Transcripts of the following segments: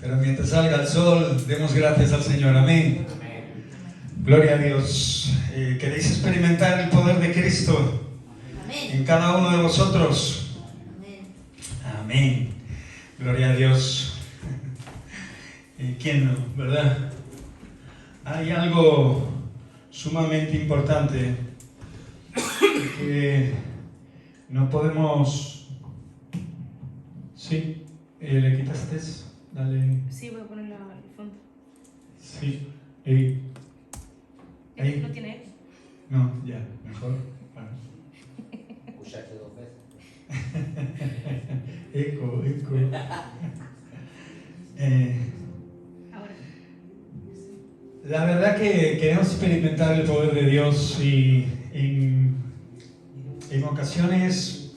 Pero mientras salga el sol, demos gracias al Señor. Amén. Gloria a Dios. ¿Queréis experimentar el poder de Cristo en cada uno de vosotros? Amén. Gloria a Dios. ¿Quién no, verdad? Hay algo sumamente importante que no podemos... ¿Sí? ¿Le quitaste? Dale. Sí, voy a poner el fondo. Sí. Ahí. Ahí. ¿No tiene eco? No, ya, mejor. Vale. Escuchaste 2 veces. Eco. Ahora. La verdad que queremos experimentar el poder de Dios y en ocasiones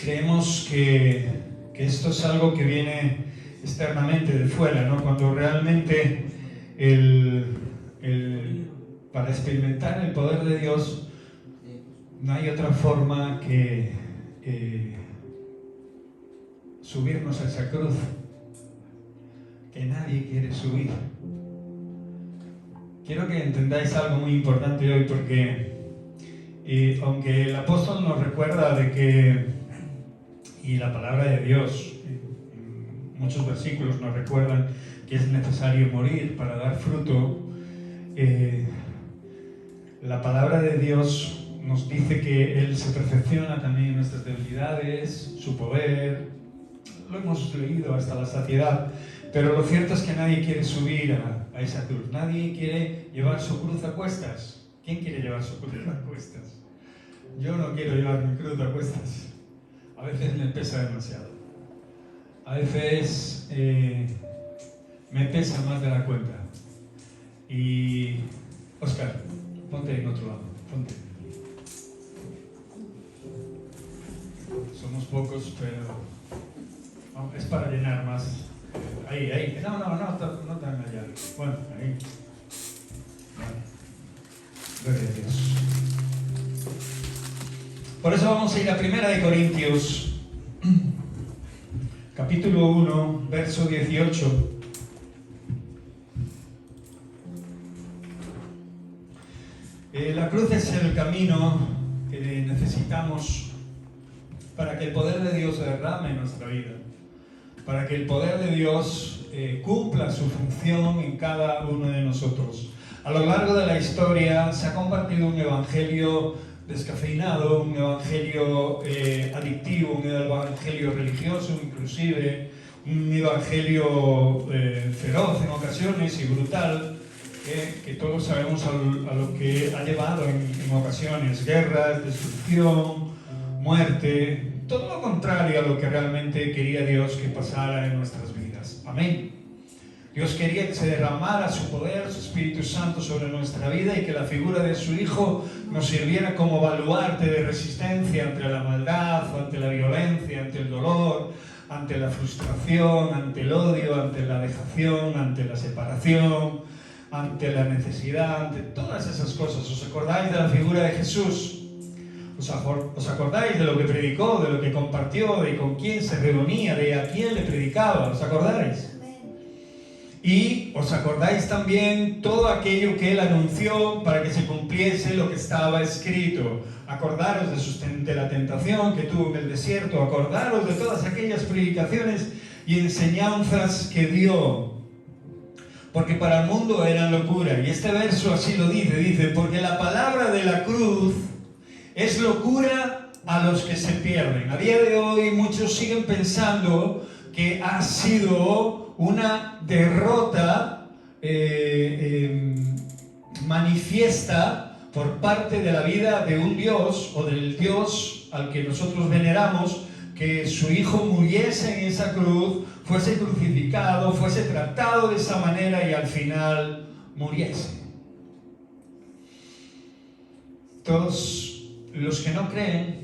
creemos que esto es algo que viene externamente de fuera, ¿no? Cuando realmente para experimentar el poder de Dios no hay otra forma que subirnos a esa cruz, que nadie quiere subir. Quiero que entendáis algo muy importante hoy, porque aunque el apóstol nos recuerda de que, y la palabra de Dios, en muchos versículos nos recuerdan que es necesario morir para dar fruto, la palabra de Dios nos dice que Él se perfecciona también en nuestras debilidades, su poder. Lo hemos leído hasta la saciedad, pero lo cierto es que nadie quiere subir a esa cruz. Nadie quiere llevar su cruz a cuestas. ¿Quién quiere llevar su cruz a cuestas? Yo no quiero llevar mi cruz a cuestas. A veces me pesa demasiado. A veces me pesa más de la cuenta. Y, Óscar, ponte en otro lado. Ponte. Somos pocos, pero... No, es para llenar más. Ahí. No tan allá. Bueno, ahí. Vale. Gloria a Dios. Por eso vamos a ir a 1 Corintios, capítulo 1, verso 18. La cruz es el camino que necesitamos para que el poder de Dios derrame en nuestra vida, para que el poder de Dios cumpla su función en cada uno de nosotros. A lo largo de la historia se ha compartido un evangelio descafeinado, un evangelio adictivo, un evangelio religioso inclusive, un evangelio feroz en ocasiones y brutal, que todos sabemos a lo que ha llevado en ocasiones: guerras, destrucción, muerte, todo lo contrario a lo que realmente quería Dios que pasara en nuestras vidas. Amén. Dios quería que se derramara su poder, su Espíritu Santo sobre nuestra vida, y que la figura de su Hijo nos sirviera como baluarte de resistencia ante la maldad, ante la violencia, ante el dolor, ante la frustración, ante el odio, ante la dejación, ante la separación, ante la necesidad, ante todas esas cosas. ¿Os acordáis de la figura de Jesús? ¿Os acordáis de lo que predicó, de lo que compartió, de con quién se reunía, de a quién le predicaba? ¿Os acordáis? Y os acordáis también todo aquello que Él anunció para que se cumpliese lo que estaba escrito. Acordaros de la tentación que tuvo en el desierto. Acordaros de todas aquellas predicaciones y enseñanzas que dio. Porque para el mundo eran locura. Y este verso así lo dice, porque la palabra de la cruz es locura a los que se pierden. A día de hoy muchos siguen pensando que ha sido una derrota manifiesta por parte de la vida de un Dios, o del Dios al que nosotros veneramos, que su Hijo muriese en esa cruz, fuese crucificado, fuese tratado de esa manera y al final muriese. Todos los que no creen,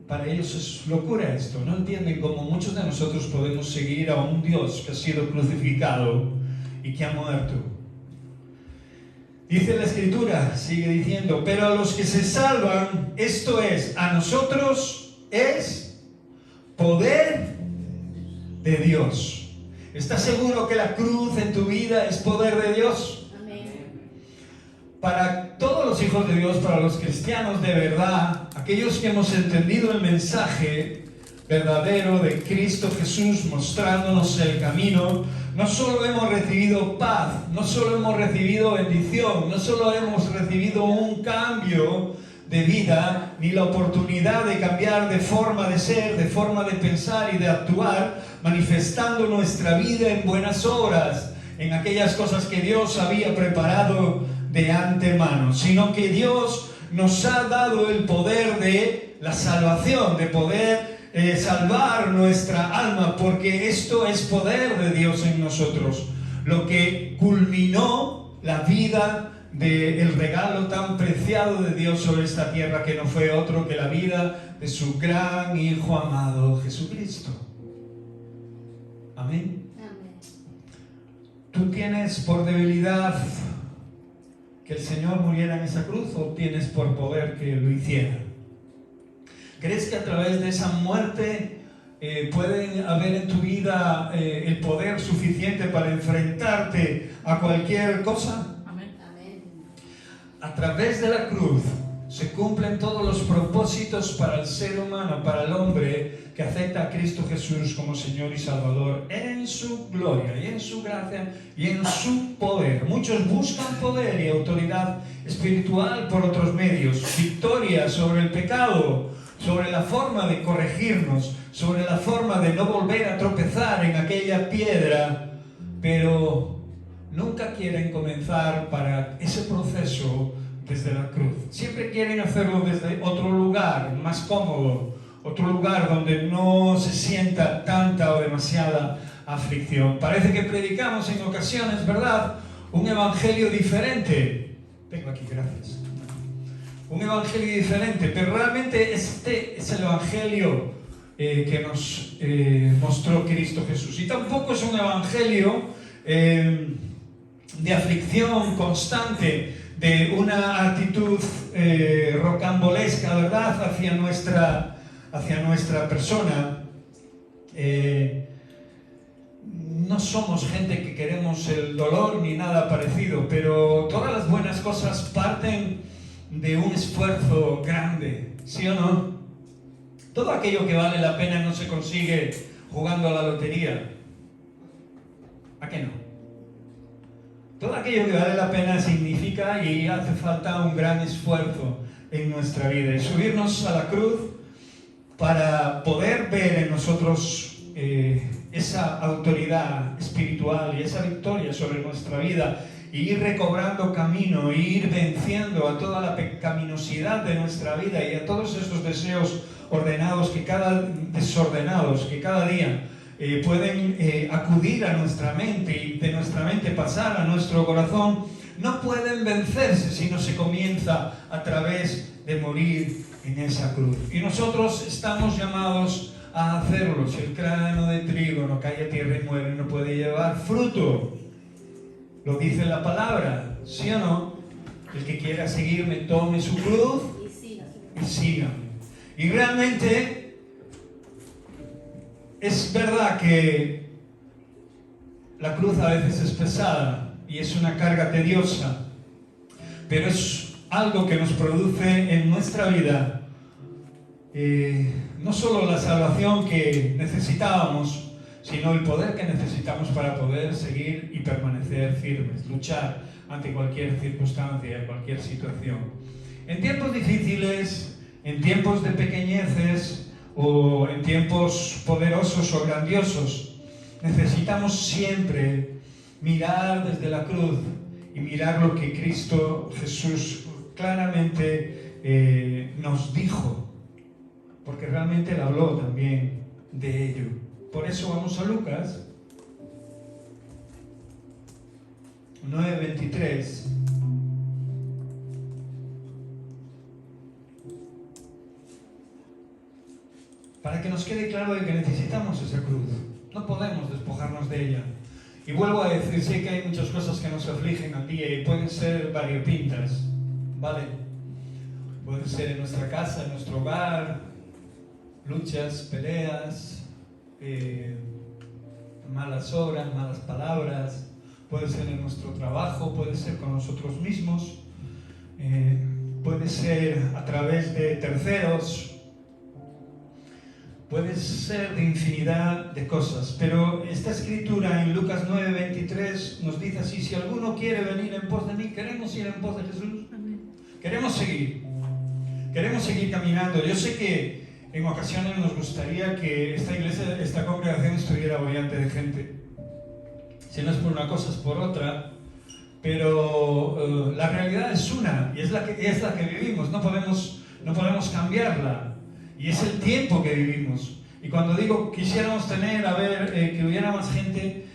para ellos es locura esto. No entienden cómo muchos de nosotros podemos seguir a un Dios que ha sido crucificado y que ha muerto. Dice la Escritura, sigue diciendo: pero a los que se salvan, esto es, a nosotros, es poder de Dios. ¿Estás seguro que la cruz en tu vida es poder de Dios? Amén. Para todos los hijos de Dios, para los cristianos de verdad, aquellos que hemos entendido el mensaje verdadero de Cristo Jesús mostrándonos el camino, no solo hemos recibido paz, no solo hemos recibido bendición, no solo hemos recibido un cambio de vida, ni la oportunidad de cambiar de forma de ser, de forma de pensar y de actuar, manifestando nuestra vida en buenas obras, en aquellas cosas que Dios había preparado de antemano, sino que Dios nos ha dado el poder de la salvación, de poder salvar nuestra alma, porque esto es poder de Dios en nosotros, lo que culminó la vida del regalo tan preciado de Dios sobre esta tierra, que no fue otro que la vida de su gran Hijo amado Jesucristo. Amén. Amén. ¿Tú tienes por debilidad que el Señor muriera en esa cruz, o tienes por poder que lo hiciera? ¿Crees que a través de esa muerte puede haber en tu vida el poder suficiente para enfrentarte a cualquier cosa? A través de la cruz se cumplen todos los propósitos para el ser humano, para el hombre que acepta a Cristo Jesús como Señor y Salvador, en su gloria y en su gracia y en su poder. Muchos buscan poder y autoridad espiritual por otros medios, victoria sobre el pecado, sobre la forma de corregirnos, sobre la forma de no volver a tropezar en aquella piedra, pero nunca quieren comenzar para ese proceso desde la cruz. Siempre quieren hacerlo desde otro lugar, más cómodo, otro lugar donde no se sienta tanta o demasiada aflicción. Parece que predicamos en ocasiones, ¿verdad?, un evangelio diferente. Vengo aquí, gracias. Un evangelio diferente, pero realmente este es el evangelio que nos mostró Cristo Jesús. Y tampoco es un evangelio de aflicción constante, de una actitud rocambolesca, ¿verdad?, hacia nuestra persona. No somos gente que queremos el dolor ni nada parecido, pero todas las buenas cosas parten de un esfuerzo grande, ¿sí o no? Todo aquello que vale la pena no se consigue jugando a la lotería. ¿A qué no? Todo aquello que vale la pena significa y hace falta un gran esfuerzo en nuestra vida, y subirnos a la cruz para poder ver en nosotros esa autoridad espiritual y esa victoria sobre nuestra vida, e ir recobrando camino, e ir venciendo a toda la pecaminosidad de nuestra vida y a todos esos deseos desordenados que cada día pueden acudir a nuestra mente, y de nuestra mente pasar a nuestro corazón. No pueden vencerse si no se comienza a través de morir en esa cruz. Y nosotros estamos llamados a hacerlo. Si el grano de trigo no cae a tierra y muere, no puede llevar fruto. Lo dice la palabra, ¿sí o no? El que quiera seguirme, tome su cruz y sígame. Y realmente es verdad que la cruz a veces es pesada y es una carga tediosa, pero es algo que nos produce en nuestra vida no solo la salvación que necesitábamos, sino el poder que necesitamos para poder seguir y permanecer firmes, luchar ante cualquier circunstancia, cualquier situación. En tiempos difíciles, en tiempos de pequeñeces o en tiempos poderosos o grandiosos, necesitamos siempre mirar desde la cruz y mirar lo que Cristo Jesús claramente nos dijo, porque realmente Él habló también de ello. Por eso vamos a Lucas 9:23. Para que nos quede claro de que necesitamos esa cruz. No podemos despojarnos de ella. Y vuelvo a decir, sé que hay muchas cosas que nos afligen al día y pueden ser variopintas, ¿vale? Pueden ser en nuestra casa, en nuestro hogar, luchas, peleas, malas obras, malas palabras, puede ser en nuestro trabajo, puede ser con nosotros mismos, puede ser a través de terceros, puede ser de infinidad de cosas. Pero esta escritura en Lucas 9:23 nos dice así: si alguno quiere venir en pos de mí, queremos ir en pos de Jesús, queremos seguir caminando. Yo sé que en ocasiones nos gustaría que esta iglesia, esta congregación estuviera bollante de gente. Si no es por una cosa, es por otra. Pero la realidad es una, y es la que vivimos. No podemos cambiarla. Y es el tiempo que vivimos. Y cuando digo quisiéramos tener, que hubiera más gente,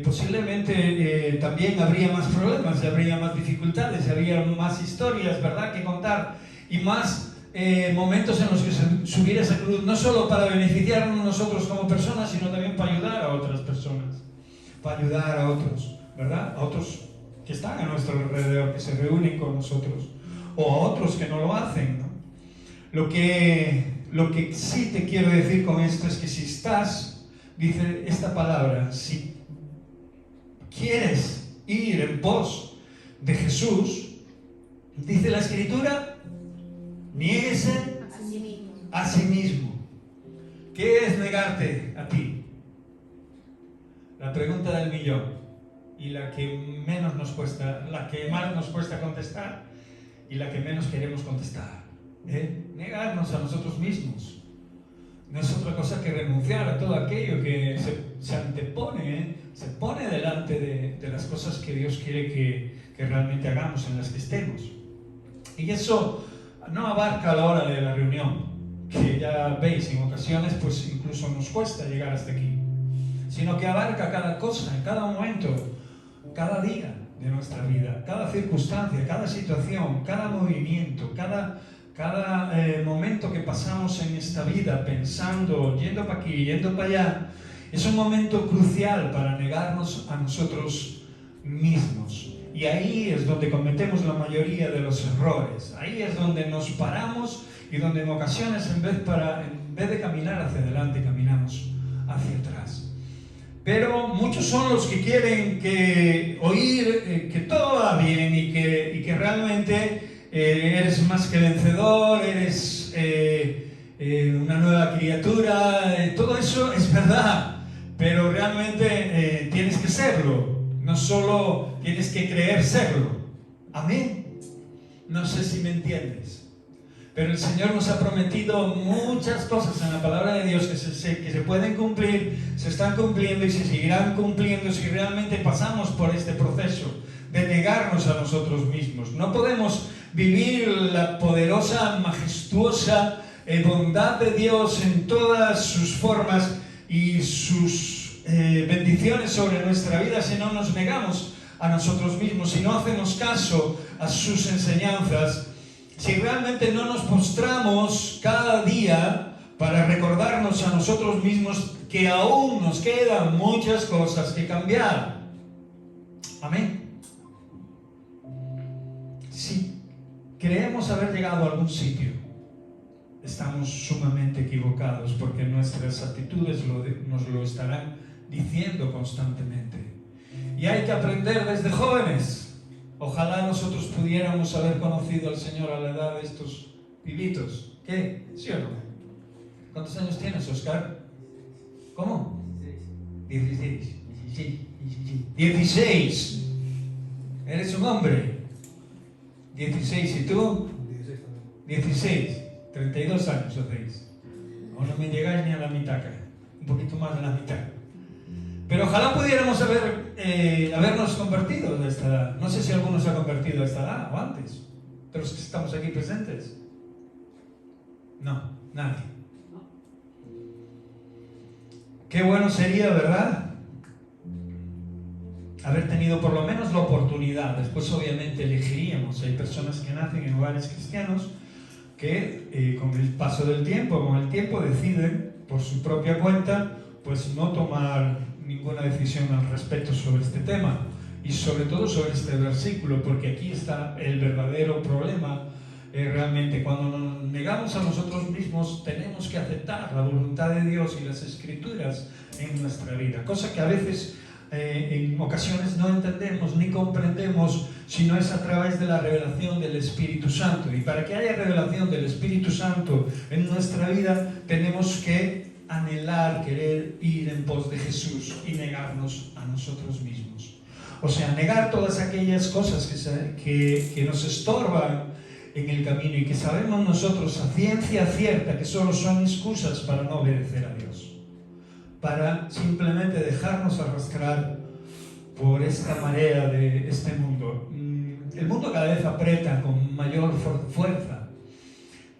posiblemente también habría más problemas, habría más dificultades, habría más historias, ¿verdad?, que contar. Y más momentos en los que subir esa cruz, no solo para beneficiarnos nosotros como personas, sino también para ayudar a otras personas, para ayudar a otros, ¿verdad? A otros que están a nuestro alrededor, que se reúnen con nosotros, o a otros que no lo hacen, ¿no? Lo que sí te quiero decir con esto es que si estás, dice esta palabra, si quieres ir en pos de Jesús, dice la Escritura, niéguese a sí mismo. ¿Qué es negarte a ti? La pregunta del millón, y la que menos nos cuesta, la que más nos cuesta contestar y la que menos queremos contestar. Negarnos a nosotros mismos. No es otra cosa que renunciar a todo aquello que se antepone, se pone delante de las cosas que Dios quiere que realmente hagamos, en las que estemos. Y eso no abarca la hora de la reunión, que ya veis, en ocasiones pues incluso nos cuesta llegar hasta aquí, sino que abarca cada cosa, en cada momento, cada día de nuestra vida, cada circunstancia, cada situación, cada movimiento, cada momento que pasamos en esta vida, pensando, yendo para aquí, yendo para allá. Es un momento crucial para negarnos a nosotros mismos. Y ahí es donde cometemos la mayoría de los errores. Ahí es donde nos paramos y donde en ocasiones en vez de caminar hacia adelante, caminamos hacia atrás. Pero muchos son los que quieren oír que todo va bien y que realmente eres más que vencedor, eres una nueva criatura. Todo eso es verdad, pero realmente tienes que serlo. No solo tienes que creer serlo. Amén. No sé si me entiendes. Pero el Señor nos ha prometido muchas cosas en la palabra de Dios que se pueden cumplir, se están cumpliendo y se seguirán cumpliendo si realmente pasamos por este proceso de negarnos a nosotros mismos. No podemos vivir la poderosa, majestuosa bondad de Dios en todas sus formas y sus bendiciones sobre nuestra vida si no nos negamos a nosotros mismos, si no hacemos caso a sus enseñanzas, si realmente no nos postramos cada día para recordarnos a nosotros mismos que aún nos quedan muchas cosas que cambiar. Amén. Si creemos haber llegado a algún sitio, estamos sumamente equivocados, porque nuestras actitudes nos lo estarán diciendo constantemente. Y hay que aprender desde jóvenes. Ojalá nosotros pudiéramos haber conocido al Señor a la edad de estos pibitos. ¿Qué? ¿Sí o no? ¿Cuántos años tienes, Oscar? ¿Cómo? 16. 16. Eres un hombre. 16. ¿Y tú? 16. 32 años hacéis. Aún no me llegáis ni a la mitad, un poquito más de la mitad. Pero ojalá pudiéramos habernos convertido de esta edad. No sé si alguno se ha convertido a esta edad o antes, pero los que estamos aquí presentes. No, nadie. Qué bueno sería, ¿verdad?, haber tenido por lo menos la oportunidad. Después obviamente elegiríamos. Hay personas que nacen en hogares cristianos que con el paso del tiempo, deciden por su propia cuenta pues no tomar ninguna decisión al respecto sobre este tema y sobre todo sobre este versículo, porque aquí está el verdadero problema realmente. Cuando nos negamos a nosotros mismos, tenemos que aceptar la voluntad de Dios y las Escrituras en nuestra vida, cosa que a veces en ocasiones no entendemos ni comprendemos, sino es a través de la revelación del Espíritu Santo. Y para que haya revelación del Espíritu Santo en nuestra vida, tenemos que anhelar, querer ir en pos de Jesús y negarnos a nosotros mismos. O sea, negar todas aquellas cosas que nos estorban en el camino y que sabemos nosotros a ciencia cierta que solo son excusas para no obedecer a Dios, para simplemente dejarnos arrastrar por esta marea de este mundo. El mundo cada vez aprieta con mayor fuerza.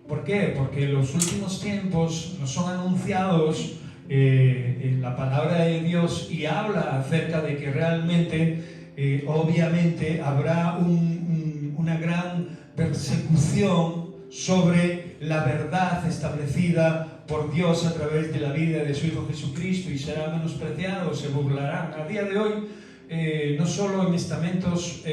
¿Por qué? Porque los últimos tiempos nos son anunciados en la palabra de Dios y habla acerca de que realmente, obviamente, habrá una gran persecución sobre la verdad establecida por Dios a través de la vida de su Hijo Jesucristo, y será menospreciado, se burlarán. A día de hoy, no solo en estamentos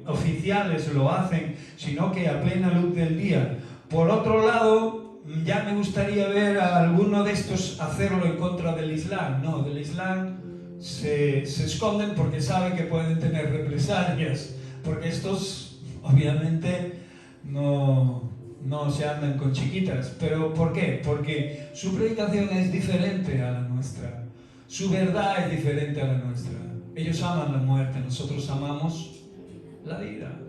oficiales lo hacen, sino que a plena luz del día. Por otro lado, ya me gustaría ver a alguno de estos hacerlo en contra del Islam. No, del Islam se esconden porque saben que pueden tener represalias, porque estos obviamente no se andan con chiquitas. ¿Pero por qué? Porque su predicación es diferente a la nuestra, su verdad es diferente a la nuestra. Ellos aman la muerte, nosotros amamos la vida.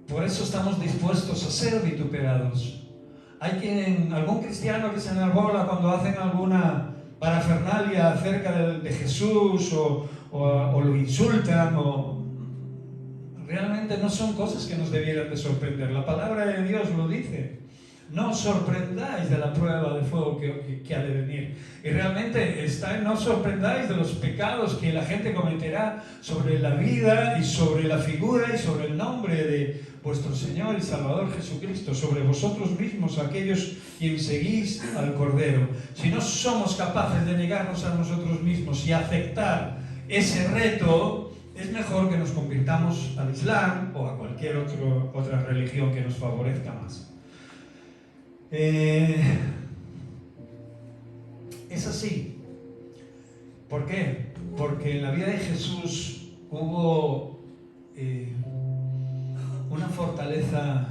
Por eso estamos dispuestos a ser vituperados. Hay algún cristiano que se enarbola cuando hacen alguna parafernalia acerca de Jesús o lo insultan, realmente no son cosas que nos debieran de sorprender. La palabra de Dios lo dice. No os sorprendáis de la prueba de fuego que ha de venir. Y realmente no os sorprendáis de los pecados que la gente cometerá sobre la vida y sobre la figura y sobre el nombre de vuestro Señor y Salvador Jesucristo, sobre vosotros mismos, aquellos quienes seguís al Cordero. Si no somos capaces de negarnos a nosotros mismos y aceptar ese reto, es mejor que nos convirtamos al Islam o a cualquier otra religión que nos favorezca más. Es así. ¿Por qué? Porque en la vida de Jesús hubo una fortaleza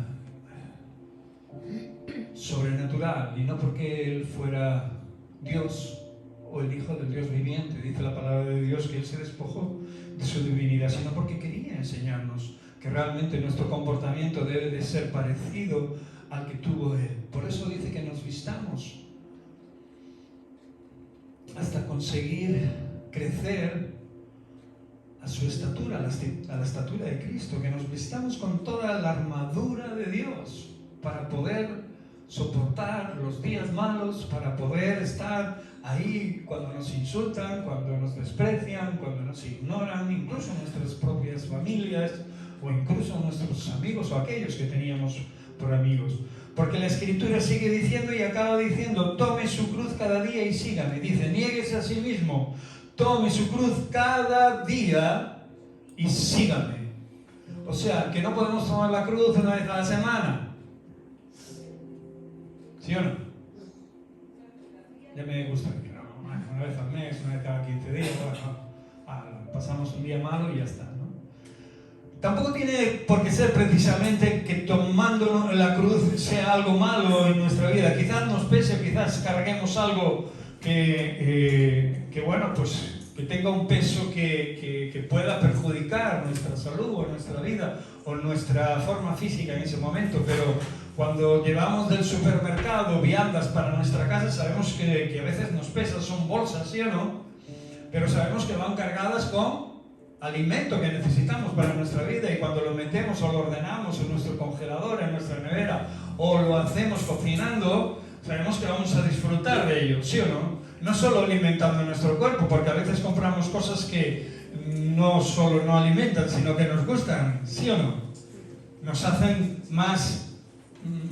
sobrenatural, y no porque Él fuera Dios o el Hijo del Dios viviente, dice la palabra de Dios que Él se despojó de su divinidad, sino porque quería enseñarnos que realmente nuestro comportamiento debe de ser parecido al que tuvo Él. Por eso dice que nos vistamos hasta conseguir crecer a su estatura, a la estatura de Cristo, que nos vistamos con toda la armadura de Dios para poder soportar los días malos, para poder estar ahí cuando nos insultan, cuando nos desprecian, cuando nos ignoran, incluso nuestras propias familias o incluso nuestros amigos o aquellos que teníamos por amigos. Porque la Escritura sigue diciendo y acaba diciendo: tome su cruz cada día y sígame. Dice: niéguese a sí mismo, tome su cruz cada día y sígame. O sea, que no podemos tomar la cruz una vez a la semana. ¿Sí o no? Ya me gusta que no, una vez al mes, una vez cada 15 días, pasamos un día malo y ya está, ¿no? Tampoco tiene por qué ser precisamente que tomando la cruz sea algo malo en nuestra vida. Quizás nos pese, quizás carguemos algo que bueno, pues que tenga un peso que pueda perjudicar nuestra salud o nuestra vida o nuestra forma física en ese momento, pero cuando llevamos del supermercado viandas para nuestra casa, sabemos que a veces nos pesan, son bolsas, ¿sí o no? Pero sabemos que van cargadas con alimento que necesitamos para nuestra vida, y cuando lo metemos o lo ordenamos en nuestro congelador, en nuestra nevera, o lo hacemos cocinando, sabemos que vamos a disfrutar de ello, ¿sí o no? No solo alimentando nuestro cuerpo, porque a veces compramos cosas que no solo no alimentan, sino que nos gustan, ¿sí o no? Nos hacen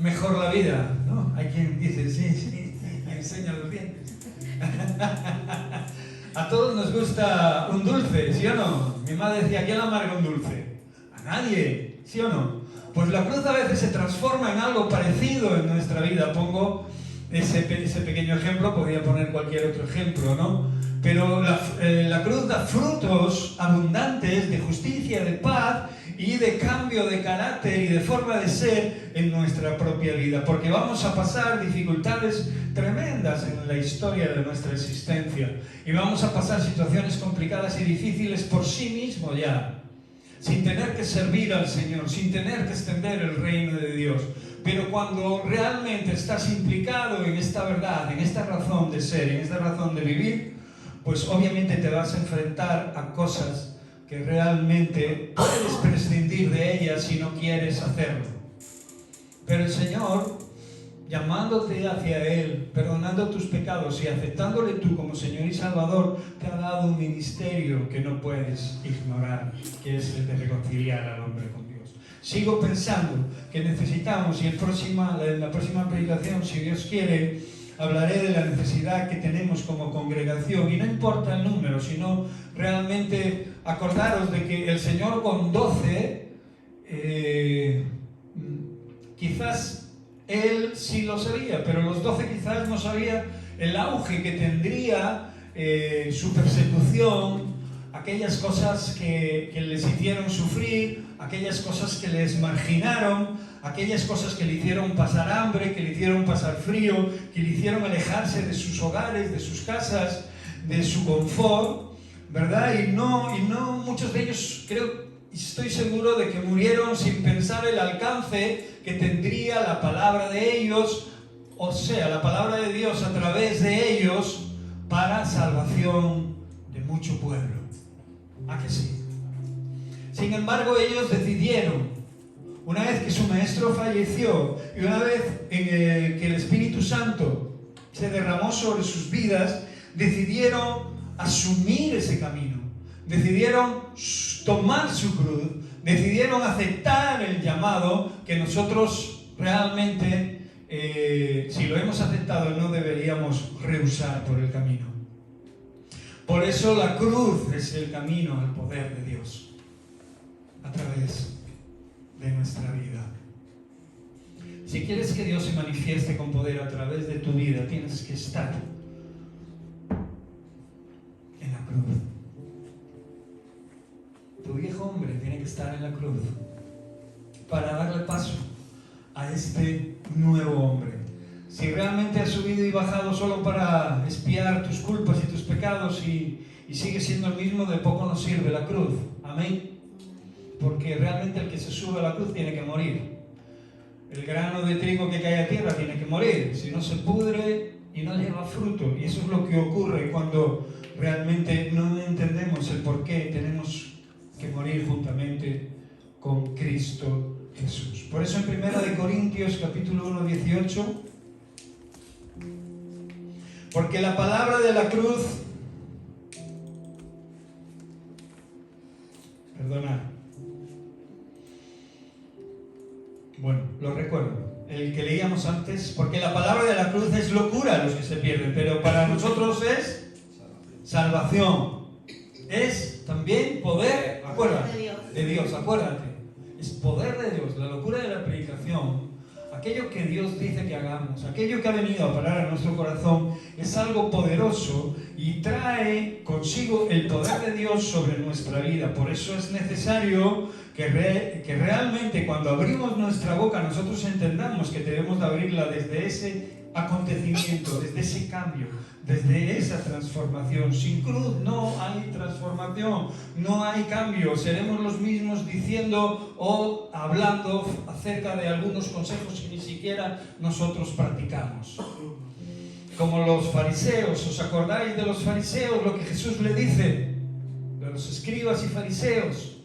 mejor la vida, ¿no? Hay quien dice, sí, me enseña los dientes. A todos nos gusta un dulce, ¿sí o no? Mi madre decía: ¿quién amarga un dulce? A nadie, ¿sí o no? Pues la cruz a veces se transforma en algo parecido en nuestra vida. Pongo ese pequeño ejemplo, podría poner cualquier otro ejemplo, ¿no? Pero la cruz da frutos abundantes de justicia, de paz y de cambio de carácter y de forma de ser en nuestra propia vida, porque vamos a pasar dificultades tremendas en la historia de nuestra existencia y vamos a pasar situaciones complicadas y difíciles por sí mismo ya, sin tener que servir al Señor, sin tener que extender el reino de Dios. Pero cuando realmente estás implicado en esta verdad, en esta razón de ser, en esta razón de vivir, pues obviamente te vas a enfrentar a cosas que realmente puedes prescindir de ellas si no quieres hacerlo. Pero el Señor, llamándote hacia Él, perdonando tus pecados y aceptándole tú como Señor y Salvador, te ha dado un ministerio que no puedes ignorar, que es el de reconciliar al hombre con Dios. Sigo pensando que necesitamos, y en la próxima predicación, si Dios quiere, hablaré de la necesidad que tenemos como congregación, y no importa el número, sino realmente acordaros de que el Señor con 12, quizás Él sí lo sabía, pero los 12 quizás no sabía el auge que tendría su persecución, aquellas cosas que les hicieron sufrir, aquellas cosas que les marginaron, aquellas cosas que le hicieron pasar hambre, que le hicieron pasar frío, que le hicieron alejarse de sus hogares, de sus casas, de su confort, ¿verdad? Y no muchos de ellos, estoy seguro de que murieron sin pensar el alcance que tendría la palabra de ellos, o sea, la palabra de Dios a través de ellos para salvación de mucho pueblo. ¿A que sí? Sin embargo, ellos decidieron, una vez que su maestro falleció y una vez que el Espíritu Santo se derramó sobre sus vidas, decidieron asumir ese camino, decidieron tomar su cruz, decidieron aceptar el llamado que nosotros realmente, si lo hemos aceptado, no deberíamos rehusar por el camino. Por eso la cruz es el camino al poder de Dios a través de nuestra vida. Si quieres que Dios se manifieste con poder a través de tu vida, tienes que estar en la cruz. Tu viejo hombre tiene que estar en la cruz para darle paso a este nuevo hombre. Si realmente has subido y bajado solo para expiar tus culpas y tus pecados y sigues siendo el mismo, de poco nos sirve la cruz. Amén. Porque realmente el que se sube a la cruz tiene que morir. El grano de trigo que cae a tierra tiene que morir, si no se pudre y no lleva fruto. Y eso es lo que ocurre cuando realmente no entendemos el por qué tenemos que morir juntamente con Cristo Jesús. Por eso en 1 Corintios capítulo 1, 18, porque la palabra de la cruz, perdonad, bueno, lo recuerdo, el que leíamos antes, porque la palabra de la cruz es locura a los que se pierden, pero para nosotros es salvación, es también poder, acuérdate, de Dios, acuérdate, es poder de Dios. La locura de la predicación, aquello que Dios dice que hagamos, aquello que ha venido a parar a nuestro corazón, es algo poderoso y trae consigo el poder de Dios sobre nuestra vida. Por eso es necesario que realmente cuando abrimos nuestra boca nosotros entendamos que debemos de abrirla desde ese acontecimiento, desde ese cambio, desde esa transformación. Sin cruz no hay transformación, no hay cambio. Seremos los mismos diciendo o hablando acerca de algunos consejos que ni siquiera nosotros practicamos. Como los fariseos, ¿os acordáis de los fariseos? Lo que Jesús le dice, de los escribas y fariseos: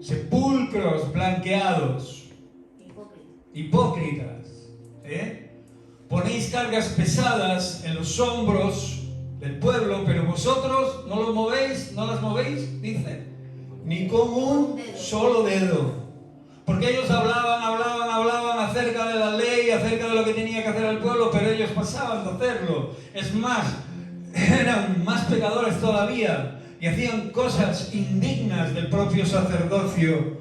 sepulcros blanqueados, hipócritas, ponéis cargas pesadas en los hombros del pueblo, pero vosotros no los movéis, no las movéis, dice, ni con un solo dedo. Porque ellos hablaban acerca de la ley, acerca de lo que tenía que hacer el pueblo, pero ellos pasaban de hacerlo. Es más, eran más pecadores todavía y hacían cosas indignas del propio sacerdocio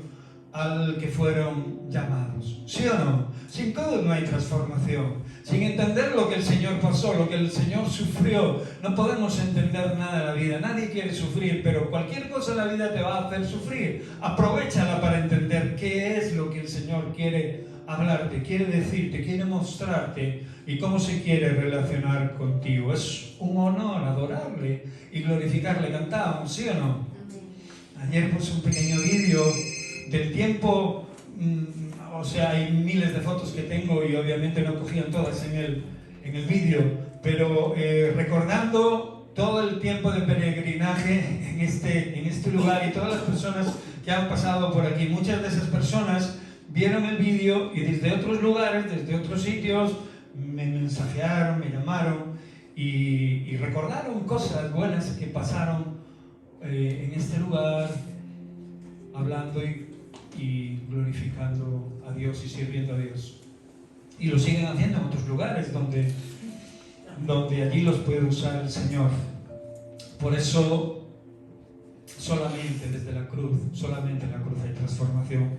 al que fueron llamados. ¿Sí o no? Sin cruz no hay transformación. Sin entender lo que el Señor pasó, lo que el Señor sufrió, no podemos entender nada de la vida. Nadie quiere sufrir, pero cualquier cosa en la vida te va a hacer sufrir. Aprovéchala para entender qué es lo que el Señor quiere hablarte, quiere decirte, quiere mostrarte y cómo se quiere relacionar contigo. Es un honor adorarle y glorificarle. Cantábamos, ¿sí o no? Ayer puse un pequeño vídeo del tiempo, o sea, hay miles de fotos que tengo y obviamente no cogían todas en el vídeo, pero recordando todo el tiempo de peregrinaje en este lugar y todas las personas que han pasado por aquí. Muchas de esas personas vieron el vídeo y desde otros lugares, desde otros sitios, me mensajearon, me llamaron y recordaron cosas buenas que pasaron en este lugar, hablando y glorificando a Dios y sirviendo a Dios. Y lo siguen haciendo en otros lugares donde allí los puede usar el Señor. Por eso, solamente desde la cruz, solamente en la cruz hay transformación.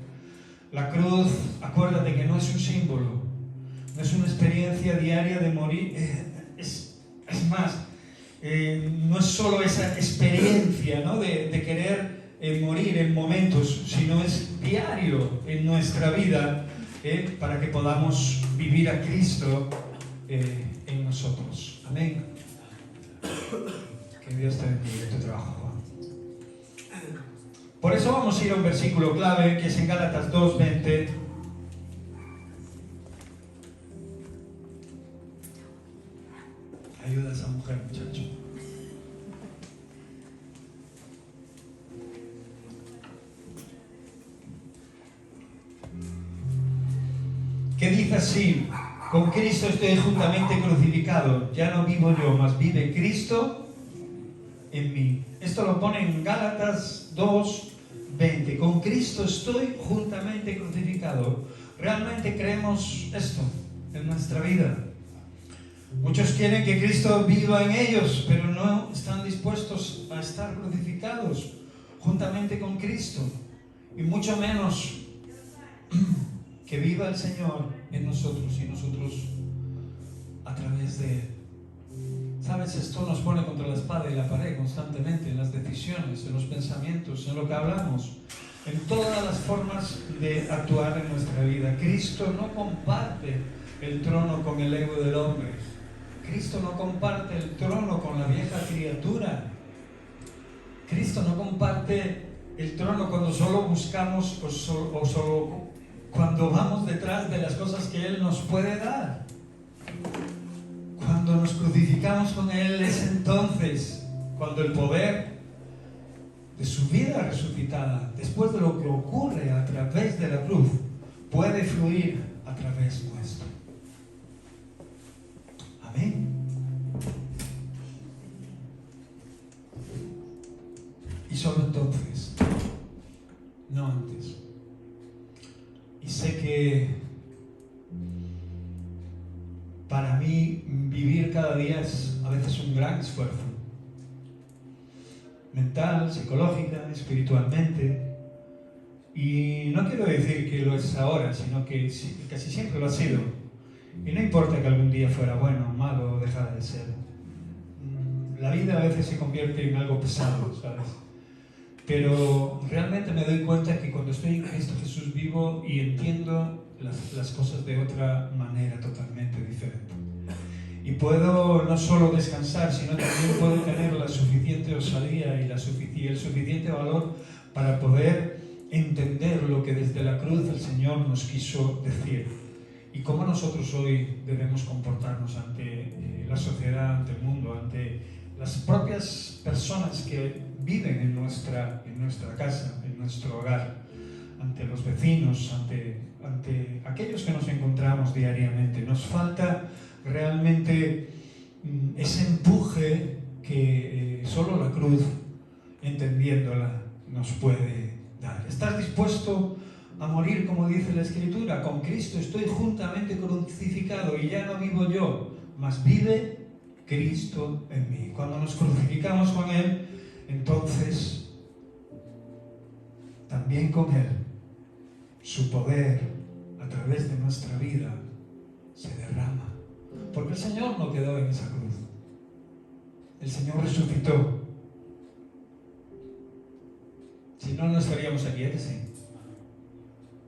La cruz, acuérdate que no es un símbolo, no es una experiencia diaria de morir, es más, no es solo esa experiencia, ¿no?, de querer morir en momentos, sino es diario en nuestra vida, para que podamos vivir a Cristo en nosotros. Amén. Que Dios te bendiga en tu trabajo, Juan. Por eso vamos a ir a un versículo clave que es en Gálatas 2:20. Ayuda a esa mujer, muchacho. Que dice así: con Cristo estoy juntamente crucificado, ya no vivo yo, mas vive Cristo en mí. Esto lo pone en Gálatas 2:20. Con Cristo estoy juntamente crucificado. ¿Realmente creemos esto en nuestra vida? Muchos quieren que Cristo viva en ellos, pero no están dispuestos a estar crucificados juntamente con Cristo, y mucho menos que viva el Señor en nosotros y nosotros a través de Él. ¿Sabes? Esto nos pone contra la espada y la pared constantemente, en las decisiones, en los pensamientos, en lo que hablamos, en todas las formas de actuar en nuestra vida. Cristo no comparte el trono con el ego del hombre. Cristo no comparte el trono con la vieja criatura. Cristo no comparte el trono cuando solo buscamos o solo cuando vamos detrás de las cosas que Él nos puede dar. Cuando nos crucificamos con Él es entonces cuando el poder de su vida resucitada, después de lo que ocurre a través de la cruz, puede fluir a través nuestro. Amén. Y solo entonces, no antes. Y sé que para mí vivir cada día es a veces un gran esfuerzo, mental, psicológica, espiritualmente. Y no quiero decir que lo es ahora, sino que casi siempre lo ha sido. Y no importa que algún día fuera bueno o malo o dejara de ser. La vida a veces se convierte en algo pesado, ¿sabes? Pero realmente me doy cuenta que cuando estoy en Cristo Jesús vivo y entiendo las cosas de otra manera totalmente diferente. Y puedo no solo descansar, sino también puedo tener la suficiente osadía y el suficiente valor para poder entender lo que desde la cruz el Señor nos quiso decir. Y cómo nosotros hoy debemos comportarnos ante la sociedad, ante el mundo, ante las propias personas que viven en nuestra casa, en nuestro hogar, ante los vecinos, ante aquellos que nos encontramos diariamente. Nos falta realmente ese empuje que solo la cruz, entendiéndola, nos puede dar. ¿Estás dispuesto a morir, como dice la Escritura? Con Cristo estoy juntamente crucificado y ya no vivo yo, mas vive Cristo en mí. Cuando nos crucificamos con Él, entonces también con Él su poder a través de nuestra vida se derrama. Porque el Señor no quedó en esa cruz. El Señor resucitó. Si no, no estaríamos aquí, ¿eh? Sí.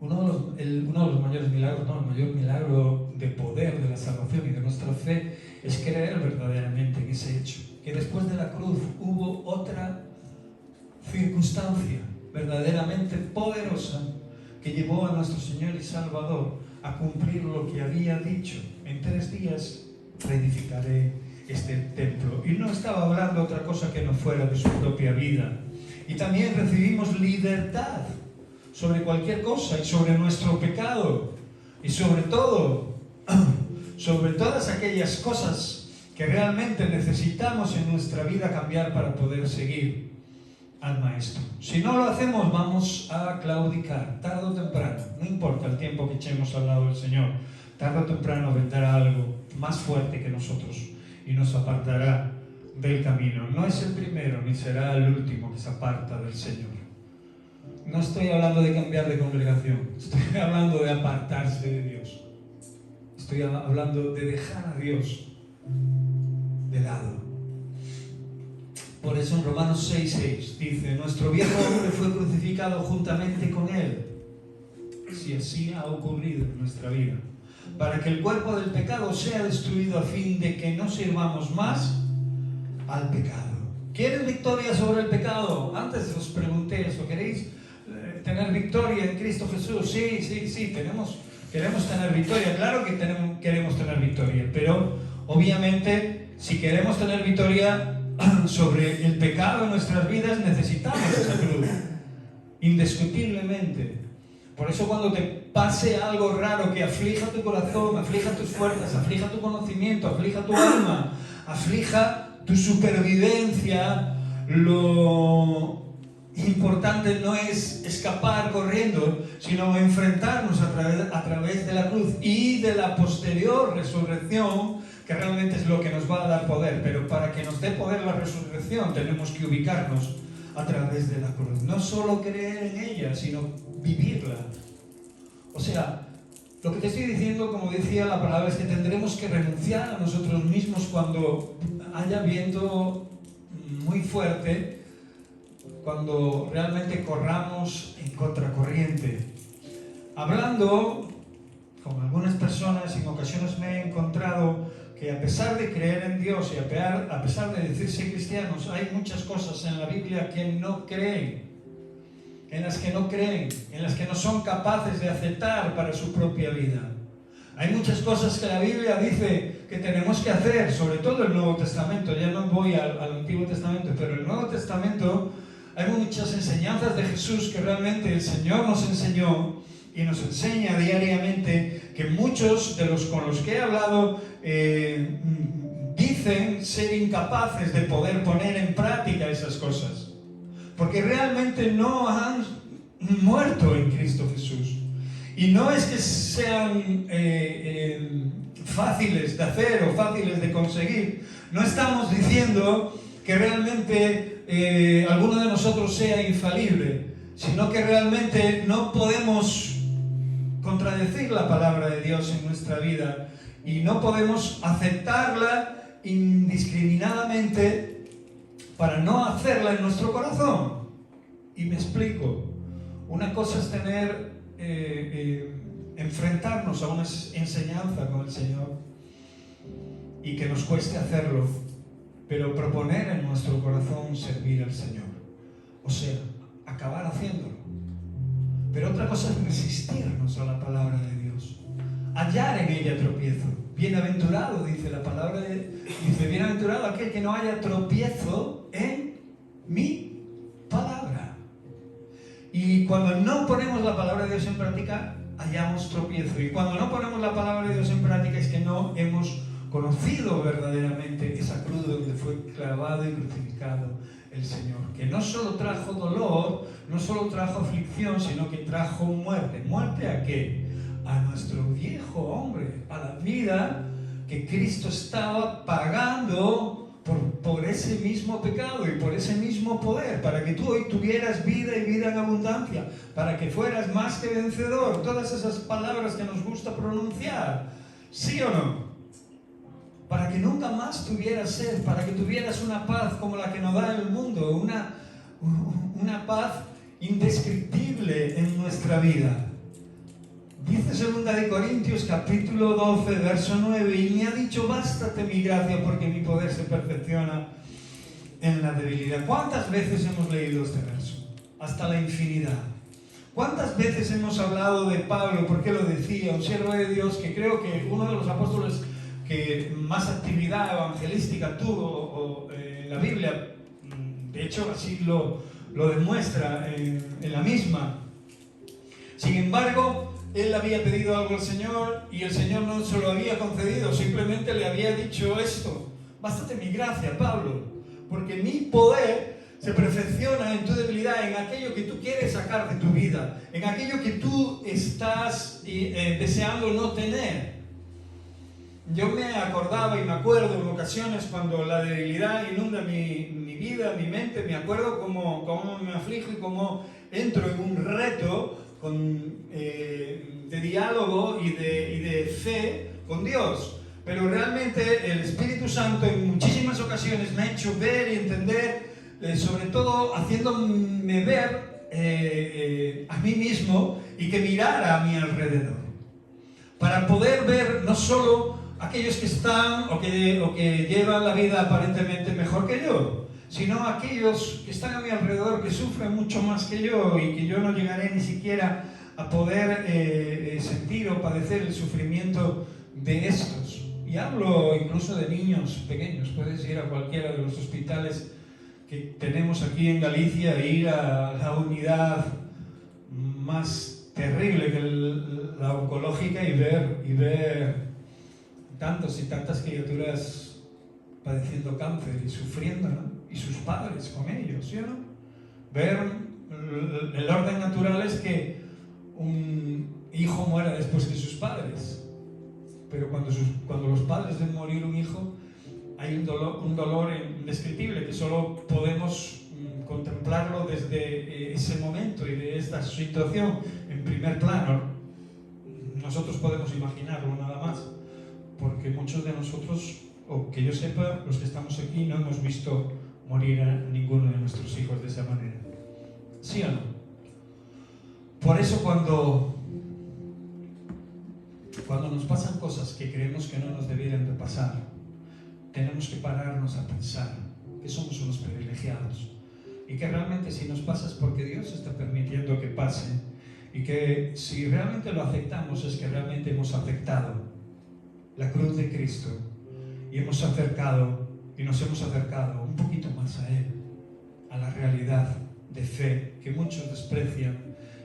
Uno de los mayores milagros, no, el mayor milagro de poder de la salvación y de nuestra fe es creer verdaderamente en ese hecho. Que después de la cruz hubo otra circunstancia verdaderamente poderosa que llevó a nuestro Señor y Salvador a cumplir lo que había dicho: en 3 días reedificaré este templo. Y no estaba hablando otra cosa que no fuera de su propia vida. Y también recibimos libertad sobre cualquier cosa y sobre nuestro pecado y sobre todo sobre todas aquellas cosas que realmente necesitamos en nuestra vida cambiar para poder seguir al Maestro. Si no lo hacemos, vamos a claudicar tarde o temprano. No importa el tiempo que echemos al lado del Señor, tarde o temprano vendrá algo más fuerte que nosotros y nos apartará del camino. No es el primero ni será el último que se aparta del Señor. No estoy hablando de cambiar de congregación, estoy hablando de apartarse de Dios. Estoy hablando de dejar a Dios de lado. Por eso en Romanos 6:6 dice: nuestro viejo hombre fue crucificado juntamente con él, si así ha ocurrido en nuestra vida, para que el cuerpo del pecado sea destruido, a fin de que no sirvamos más al pecado. ¿Quieres victoria sobre el pecado? Antes os pregunté eso. ¿Queréis tener victoria en Cristo Jesús? Sí, queremos tener victoria. Claro que queremos tener victoria, pero obviamente si queremos tener victoria sobre el pecado en nuestras vidas, necesitamos esa cruz, indiscutiblemente. Por eso cuando te pase algo raro que aflija tu corazón, aflija tus fuerzas, aflija tu conocimiento, aflija tu alma, aflija tu supervivencia, lo importante no es escapar corriendo, sino enfrentarnos a través de la cruz y de la posterior resurrección, que realmente es lo que nos va a dar poder. Pero para que nos dé poder la resurrección tenemos que ubicarnos a través de la cruz. No solo creer en ella, sino vivirla. O sea, lo que te estoy diciendo, como decía la palabra, es que tendremos que renunciar a nosotros mismos cuando haya viento muy fuerte, cuando realmente corramos en contracorriente. Hablando con algunas personas, en ocasiones me he encontrado que a pesar de creer en Dios y a pesar de decirse cristianos, hay muchas cosas en la Biblia que no creen, en las que no son capaces de aceptar para su propia vida. Hay muchas cosas que la Biblia dice que tenemos que hacer, sobre todo el Nuevo Testamento. Ya no voy al Antiguo Testamento, pero el Nuevo Testamento hay muchas enseñanzas de Jesús que realmente el Señor nos enseñó y nos enseña diariamente, que muchos de los con los que he hablado dicen ser incapaces de poder poner en práctica esas cosas, porque realmente no han muerto en Cristo Jesús. Y no es que sean fáciles de hacer o fáciles de conseguir. No estamos diciendo que realmente alguno de nosotros sea infalible, sino que realmente no podemos contradecir la palabra de Dios en nuestra vida y no podemos aceptarla indiscriminadamente para no hacerla en nuestro corazón. Y me explico. Una cosa es enfrentarnos a una enseñanza con el Señor y que nos cueste hacerlo, pero proponer en nuestro corazón servir al Señor, o sea, acabar haciéndolo. Pero otra cosa es resistirnos a la palabra de Dios, hallar en ella tropiezo. Bienaventurado, dice la palabra, dice: bienaventurado aquel que no haya tropiezo en mi palabra. Y cuando no ponemos la palabra de Dios en práctica, hallamos tropiezo. Y cuando no ponemos la palabra de Dios en práctica, es que no hemos conocido verdaderamente esa cruz donde fue clavado y crucificado el Señor, que no solo trajo dolor, no solo trajo aflicción, sino que trajo muerte. ¿Muerte a qué? A nuestro viejo hombre, a la vida que Cristo estaba pagando por ese mismo pecado y por ese mismo poder, para que tú hoy tuvieras vida y vida en abundancia, para que fueras más que vencedor. Todas esas palabras que nos gusta pronunciar, ¿sí o no? Para que nunca más tuvieras sed, para que tuvieras una paz como la que nos da el mundo, una paz indescriptible en nuestra vida. Dice 2 de Corintios capítulo 12, verso 9, y me ha dicho, bástate mi gracia porque mi poder se perfecciona en la debilidad. ¿Cuántas veces hemos leído este verso? Hasta la infinidad. ¿Cuántas veces hemos hablado de Pablo? Porque lo decía, un siervo de Dios que creo que uno de los apóstoles que más actividad evangelística tuvo en la Biblia, de hecho así lo demuestra en la misma. Sin embargo, él había pedido algo al Señor y el Señor no se lo había concedido, simplemente le había dicho esto: bástate mi gracia, Pablo, porque mi poder se perfecciona en tu debilidad, en aquello que tú quieres sacar de tu vida, en aquello que tú estás deseando no tener. Yo me acordaba y me acuerdo en ocasiones cuando la debilidad inunda mi vida, mi mente, me acuerdo cómo me aflijo y cómo entro en un reto de diálogo y de fe con Dios. Pero realmente el Espíritu Santo en muchísimas ocasiones me ha hecho ver y entender, sobre todo haciéndome ver a mí mismo y que mirara a mi alrededor, para poder ver no solo aquellos que están o que llevan la vida aparentemente mejor que yo, sino aquellos que están a mi alrededor que sufren mucho más que yo y que yo no llegaré ni siquiera a poder sentir o padecer el sufrimiento de estos. Y hablo incluso de niños pequeños. Puedes ir a cualquiera de los hospitales que tenemos aquí en Galicia e ir a la unidad más terrible que la oncológica y ver tantos y tantas criaturas padeciendo cáncer y sufriendo, ¿no? Y sus padres con ellos, ¿sí o no? Ver el orden natural es que un hijo muera después que sus padres, pero cuando los padres ven morir un hijo, hay un dolor indescriptible que solo podemos contemplarlo desde ese momento y de esta situación en primer plano. Nosotros podemos imaginarlo nada más, porque muchos de nosotros, o que yo sepa, los que estamos aquí, no hemos visto morir a ninguno de nuestros hijos de esa manera. ¿Sí o no? Por eso cuando nos pasan cosas que creemos que no nos debieran de pasar, tenemos que pararnos a pensar que somos unos privilegiados y que realmente si nos pasa es porque Dios está permitiendo que pase, y que si realmente lo aceptamos es que realmente hemos aceptado la cruz de Cristo y nos hemos acercado un poquito más a Él, a la realidad de fe que muchos desprecian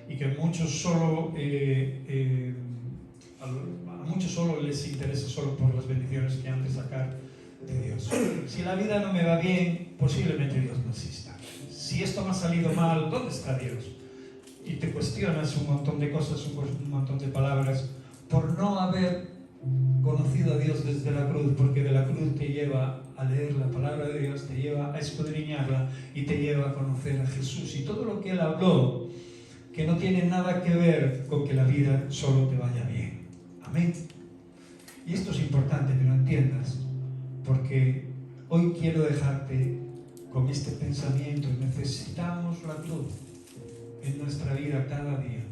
y que muchos solo a muchos solo les interesa solo por las bendiciones que han de sacar de Dios. Si la vida no me va bien, posiblemente Dios no exista. Si esto me ha salido mal, ¿dónde está Dios? Y te cuestionas un montón de cosas, un montón de palabras, por no haber conocido a Dios desde la cruz, porque de la cruz te lleva a leer la palabra de Dios, te lleva a escudriñarla y te lleva a conocer a Jesús y todo lo que Él habló, que no tiene nada que ver con que la vida solo te vaya bien. Amén. Y esto es importante que lo entiendas, porque hoy quiero dejarte con este pensamiento: necesitamos la cruz en nuestra vida cada día.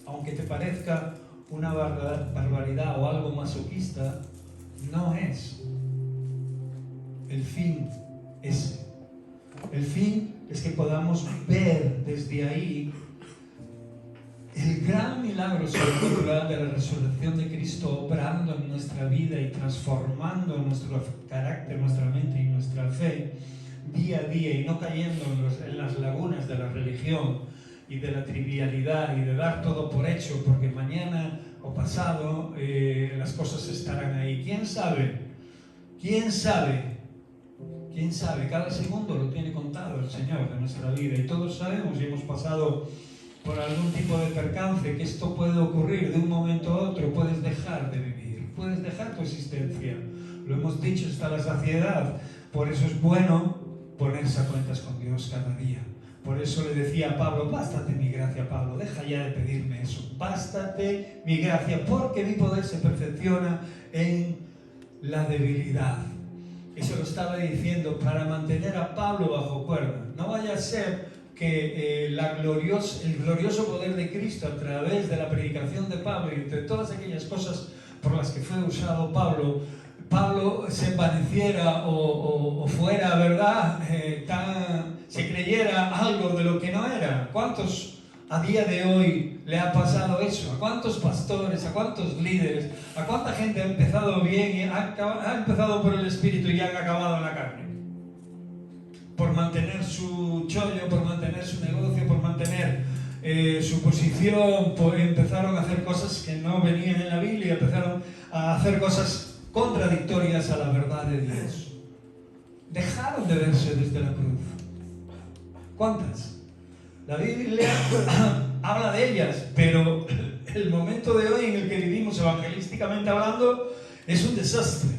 Aunque te parezca una barbaridad o algo masoquista, no es. El fin es. El fin es que podamos ver desde ahí el gran milagro sobrenatural de la resurrección de Cristo obrando en nuestra vida y transformando nuestro carácter, nuestra mente y nuestra fe día a día, y no cayendo en las lagunas de la religión y de la trivialidad y de dar todo por hecho porque mañana o pasado las cosas estarán ahí. ¿Quién sabe? ¿Quién sabe? ¿Quién sabe? Cada segundo lo tiene contado el Señor de nuestra vida, y todos sabemos y hemos pasado por algún tipo de percance que esto puede ocurrir de un momento a otro. Puedes dejar de vivir, puedes dejar tu existencia. lo hemos dicho hasta la saciedad. Por eso es bueno ponerse a cuentas con Dios cada día. Por eso le decía a Pablo, bástate mi gracia, Pablo, deja ya de pedirme eso. Bástate mi gracia, porque mi poder se perfecciona en la debilidad. Eso lo estaba diciendo para mantener a Pablo bajo cuerda. No vaya a ser que el glorioso poder de Cristo a través de la predicación de Pablo y entre todas aquellas cosas por las que fue usado Pablo se envaneciera o fuera, ¿verdad? Se creyera algo de lo que no era. ¿Cuántos a día de hoy le ha pasado eso? ¿A cuántos pastores, a cuántos líderes, a cuánta gente ha empezado bien y ha empezado por el Espíritu y han acabado en la carne? Por mantener su chollo, por mantener su negocio, por mantener su posición, empezaron a hacer cosas que no venían en la Biblia, empezaron a hacer cosas contradictorias a la verdad de Dios. Dejaron de verse desde la cruz. ¿Cuántas? La Biblia habla de ellas, pero el momento de hoy en el que vivimos evangelísticamente hablando es un desastre.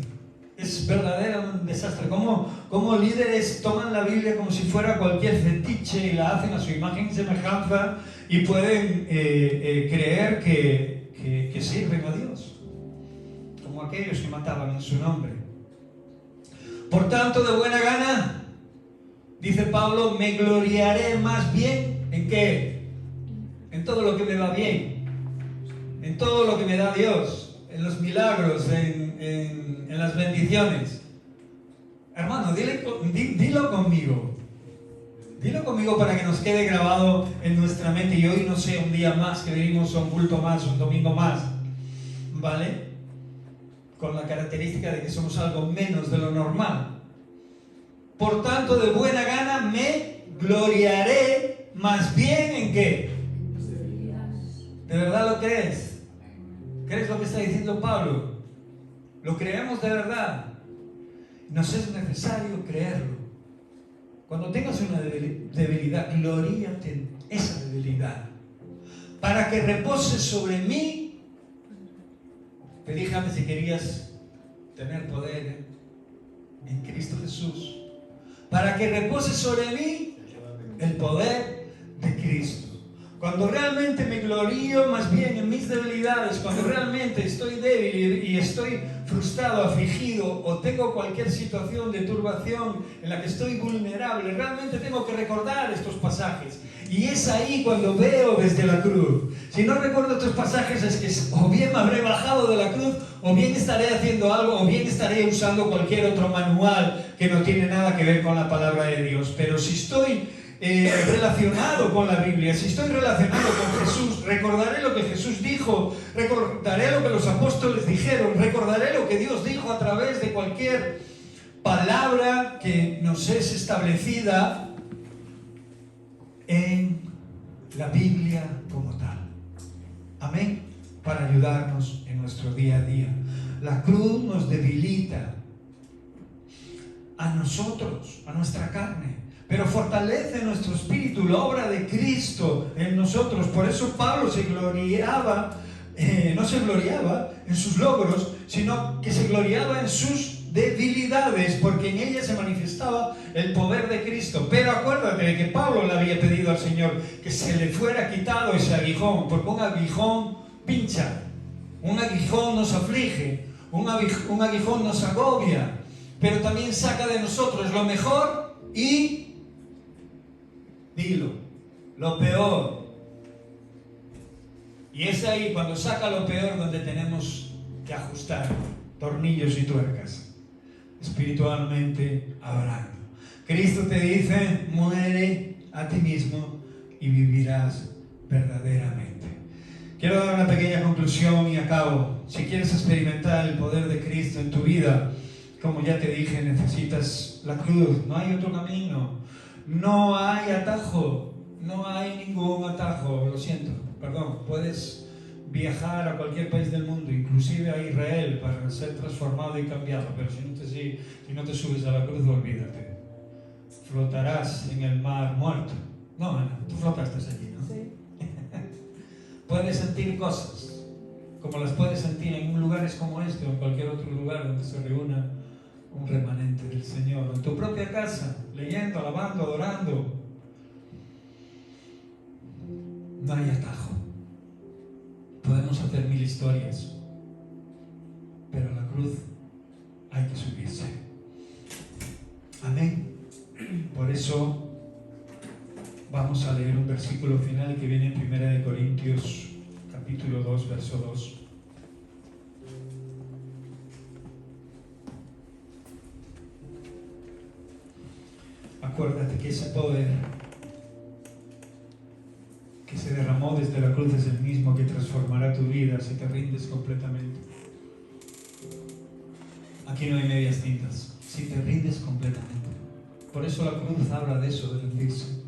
Es verdadero un desastre. Como líderes toman la Biblia como si fuera cualquier fetiche y la hacen a su imagen y semejanza y pueden creer que sirven a Dios, como aquellos que mataban en su nombre. Por tanto, de buena gana, dice Pablo, me gloriaré más bien ¿en qué? En todo lo que me va bien, en todo lo que me da Dios, en los milagros, en las bendiciones. Hermano, dilo conmigo. Dilo conmigo para que nos quede grabado en nuestra mente y hoy no sea un día más que venimos a un culto más, un domingo más, ¿vale? Con la característica de que somos algo menos de lo normal. Por tanto, de buena gana me gloriaré más bien ¿en qué? ¿De verdad lo crees? ¿Crees lo que está diciendo Pablo? ¿Lo creemos de verdad? Nos es necesario creerlo. Cuando tengas una debilidad, gloríate en esa debilidad. Para que repose sobre mí. Te dije antes si querías tener poder en Cristo Jesús. Para que repose sobre mí el poder de Cristo. Cuando realmente me glorío más bien en mis debilidades, cuando realmente estoy débil y estoy frustrado, afligido o tengo cualquier situación de turbación en la que estoy vulnerable, realmente tengo que recordar estos pasajes. Y es ahí cuando veo desde la cruz. Si no recuerdo estos pasajes es que o bien me habré bajado de la cruz, o bien estaré haciendo algo, o bien estaré usando cualquier otro manual que no tiene nada que ver con la palabra de Dios. Pero si estoy relacionado con la Biblia, si estoy relacionado con Jesús, recordaré lo que Jesús dijo, recordaré lo que los apóstoles dijeron, recordaré lo que Dios dijo a través de cualquier palabra que nos es establecida en la Biblia como tal. Amén. Para ayudarnos en nuestro día a día. La cruz nos debilita a nosotros, a nuestra carne, pero fortalece nuestro espíritu, la obra de Cristo en nosotros. Por eso Pablo no se gloriaba en sus logros, sino que se gloriaba en sus debilidades, porque en ellas se manifestaba el poder de Cristo. Pero acuérdate de que Pablo le había pedido al Señor que se le fuera quitado ese aguijón, porque un aguijón pincha, un aguijón nos aflige, un aguijón nos agobia, pero también saca de nosotros lo mejor y dilo, lo peor. Y es ahí cuando saca lo peor donde tenemos que ajustar tornillos y tuercas, espiritualmente hablando. Cristo te dice, muere a ti mismo y vivirás verdaderamente. Quiero dar una pequeña conclusión y acabo. Si quieres experimentar el poder de Cristo en tu vida, como ya te dije, necesitas la cruz. No hay otro camino. No hay atajo. No hay ningún atajo. Lo siento, perdón. Puedes viajar a cualquier país del mundo, inclusive a Israel, para ser transformado y cambiado. Pero si no te subes a la cruz, olvídate. Flotarás en el mar muerto. No, tú flotaste allí, ¿no? Sí. Puedes sentir cosas, como las puedes sentir en lugares como este o en cualquier otro lugar donde se reúna un remanente del Señor, en tu propia casa, leyendo, alabando, adorando. No hay atajo. Podemos hacer 1000 historias, pero a la cruz hay que subirse. Amén. Por eso vamos a leer un versículo final que viene en 1 Corintios capítulo 2, verso 2. Acuérdate que ese poder que se derramó desde la cruz es el mismo que transformará tu vida si te rindes completamente. Aquí no hay medias tintas, si te rindes completamente. Por eso la cruz habla de eso, de rendirse.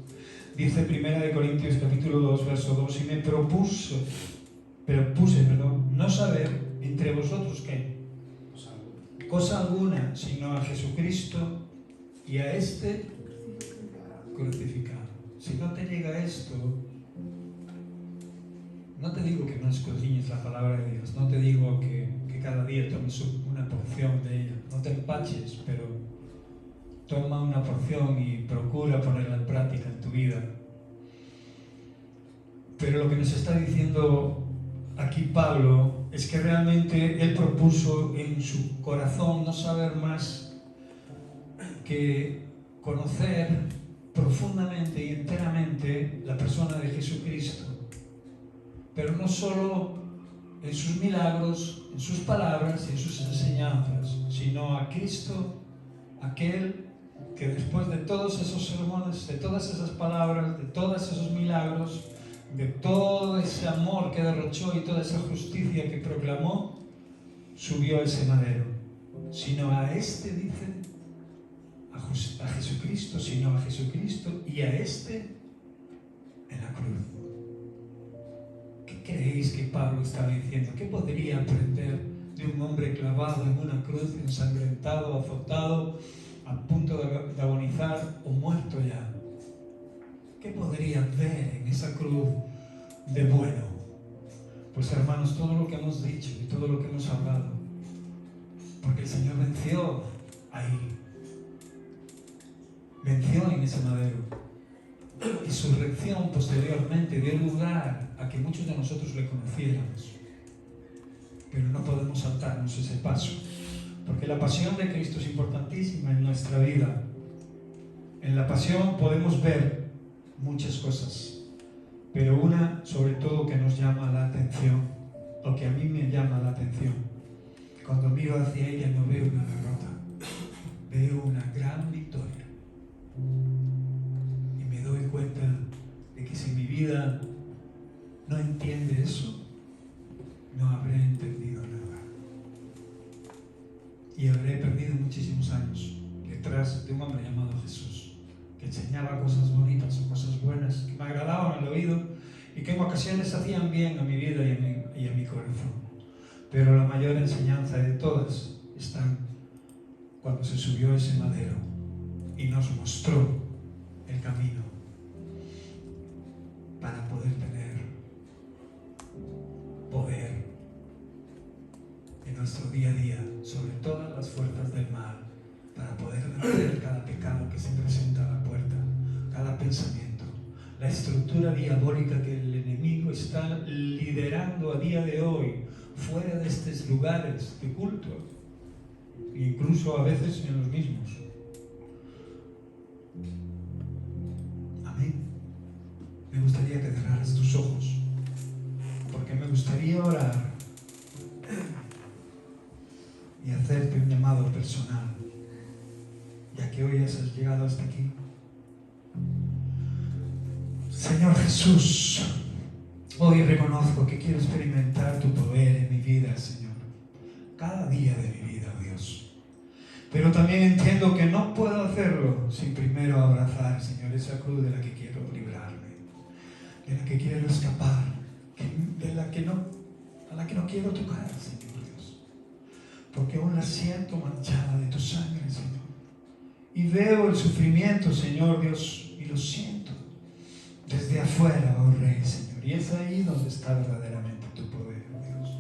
Dice 1 Corintios capítulo 2, verso 2, y me propuse, no saber entre vosotros qué, cosa alguna, sino a Jesucristo y a este crucificado. Si no te llega esto, no te digo que no escudriñes la palabra de Dios, no te digo que cada día tomes una porción de ella, no te empaches, pero toma una porción y procura ponerla en práctica en tu vida. Pero lo que nos está diciendo aquí Pablo es que realmente él propuso en su corazón no saber más que conocer profundamente y enteramente la persona de Jesucristo, pero no solo en sus milagros, en sus palabras y en sus enseñanzas, sino a Cristo, aquel que después de todos esos sermones, de todas esas palabras, de todos esos milagros, de todo ese amor que derrochó y toda esa justicia que proclamó, subió a ese madero. Sino a este, dice, a Jesucristo, sino a Jesucristo y a este en la cruz. ¿Qué creéis que Pablo estaba diciendo? ¿Qué podría aprender de un hombre clavado en una cruz, ensangrentado, azotado, a punto de agonizar o muerto ya? ¿Qué podría ver en esa cruz de bueno? Pues hermanos, todo lo que hemos dicho y todo lo que hemos hablado, porque el Señor venció ahí, venció en ese madero, y su resurrección posteriormente dio lugar a que muchos de nosotros le conociéramos. Pero no podemos saltarnos ese paso, porque la pasión de Cristo es importantísima en nuestra vida. En la pasión podemos ver muchas cosas, pero una sobre todo que nos llama la atención, o que a mí me llama la atención. Cuando miro hacia ella no veo una derrota, veo una gran victoria. Y me doy cuenta de que si mi vida no entiende eso, no habré entendido nada. Y habré perdido muchísimos años detrás de un hombre llamado Jesús, que enseñaba cosas bonitas o cosas buenas, que me agradaban al oído y que en ocasiones hacían bien a mi vida y a mi corazón. Pero la mayor enseñanza de todas está cuando se subió a ese madero y nos mostró el camino para poder tener poder en nuestro día a día sobre todas las fuerzas del mal, para poder vencer cada pecado que se presenta a la puerta, cada pensamiento, la estructura diabólica que el enemigo está liderando a día de hoy fuera de estos lugares de culto, e incluso a veces en los mismos. Amén. Me gustaría que cerraras tus ojos, porque me gustaría orar y hacerte un llamado personal, ya que hoy has llegado hasta aquí. Señor Jesús, hoy reconozco que quiero experimentar tu poder en mi vida, Señor, cada día de mi vida, oh Dios. Pero también entiendo que no puedo hacerlo sin primero abrazar, Señor, esa cruz de la que quiero librarme, de la que quiero escapar, a la que no quiero tocar, Señor Dios, porque aún la siento manchada de tu sangre, Señor, y veo el sufrimiento, Señor Dios, y lo siento desde afuera, oh Rey, Señor, y es ahí donde está verdaderamente tu poder, oh Dios.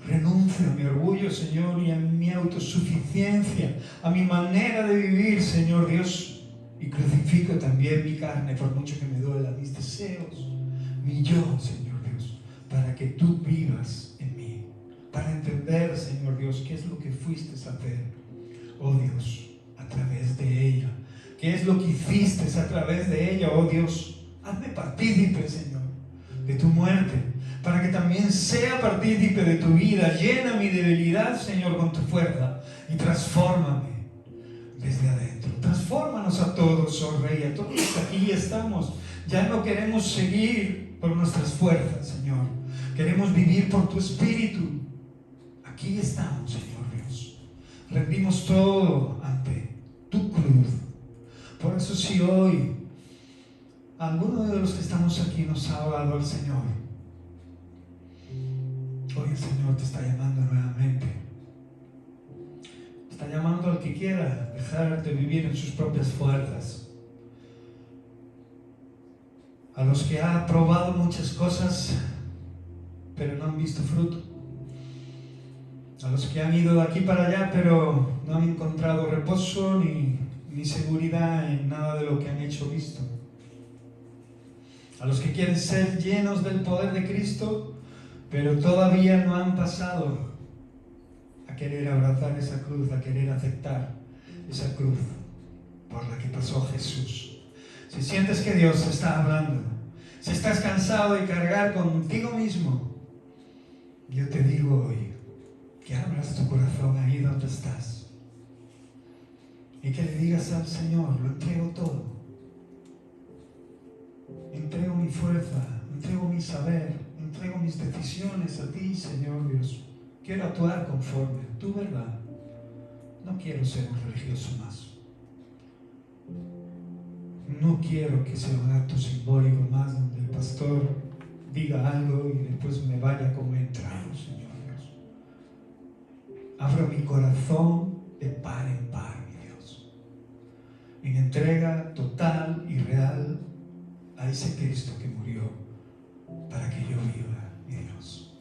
Renuncio renuncio a mi orgullo, Señor, y a mi autosuficiencia, a mi manera de vivir, Señor Dios, y crucifico también mi carne, por mucho que me duela, mis deseos, mi yo, Señor Dios, para que tú vivas en mí, para entender, Señor Dios, qué es lo que fuiste a hacer, oh Dios, a través de ella, qué es lo que hiciste a través de ella, oh Dios, hazme partícipe, Señor, de tu muerte, para que también sea partícipe de tu vida. Llena mi debilidad, Señor, con tu fuerza y transfórmame desde adentro. Transfórmanos a todos, oh Rey, a todos los que aquí estamos. Ya no queremos seguir por nuestras fuerzas, Señor. Queremos vivir por tu Espíritu. Aquí estamos, Señor Dios. Rendimos todo ante tu cruz. Por eso si hoy alguno de los que estamos aquí nos ha hablado el Señor, hoy el Señor te está llamando nuevamente. Está llamando al que quiera dejar de vivir en sus propias fuerzas. A los que han probado muchas cosas, pero no han visto fruto. A los que han ido de aquí para allá, pero no han encontrado reposo ni seguridad en nada de lo que han hecho o visto. A los que quieren ser llenos del poder de Cristo, pero todavía no han pasado a querer abrazar esa cruz, a querer aceptar esa cruz por la que pasó Jesús. Si sientes que Dios está hablando, si estás cansado de cargar contigo mismo, yo te digo hoy que abras tu corazón ahí donde estás y que le digas al Señor: lo entrego todo, entrego mi fuerza, entrego mi saber, entrego mis decisiones a ti, Señor Dios. Quiero actuar conforme a tu verdad. No quiero ser un religioso más. No quiero que sea un acto simbólico más donde el pastor diga algo y después me vaya como he entrado, Señor Dios. Abro mi corazón de par en par, mi Dios, en entrega total y real a ese Cristo que murió para que yo viva, mi Dios.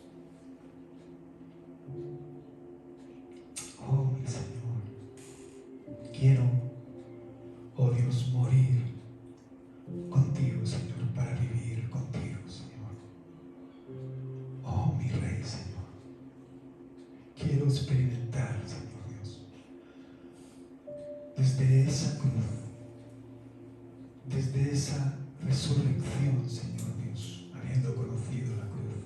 Oh, mi Señor, quiero, oh Dios, morir contigo, Señor, para vivir contigo, Señor. Oh, mi Rey, Señor, quiero experimentar, Señor Dios, desde esa cruz, desde esa resurrección, Señor Dios, habiendo conocido la cruz,